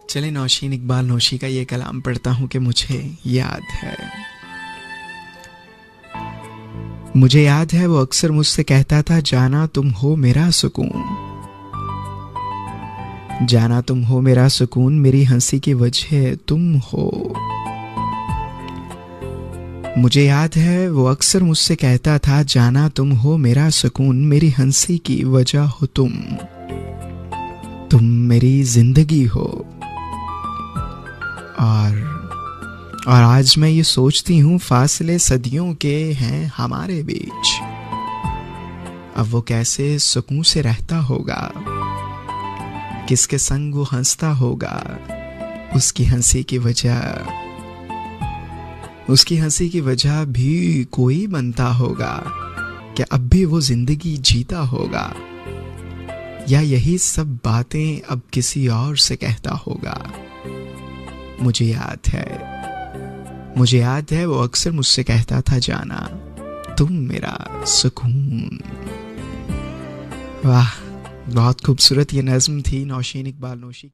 चले नौशीन इकबाल नौशी का ये कलाम पढ़ता हूँ कि मुझे याद है। मुझे याद है वो अक्सर मुझसे कहता था, जाना तुम हो मेरा सुकून, जाना तुम हो मेरा सुकून, मेरी हंसी की वजह तुम हो। मुझे याद है वो अक्सर मुझसे कहता था, जाना तुम हो मेरा सुकून, मेरी हंसी की वजह हो तुम मेरी जिंदगी हो। और आज मैं ये सोचती हूँ, फासले सदियों के हैं हमारे बीच, अब वो कैसे सुकून से रहता होगा, किसके संग वो हंसता होगा, उसकी हंसी की वजह भी कोई बनता होगा, क्या अब भी वो जिंदगी जीता होगा, या यही सब बातें अब किसी और से कहता होगा। मुझे याद है वो अक्सर मुझसे कहता था, जाना तुम मेरा सुकून। वाह, बहुत खूबसूरत ये नज़्म थी नौशीन इकबाल नौशी।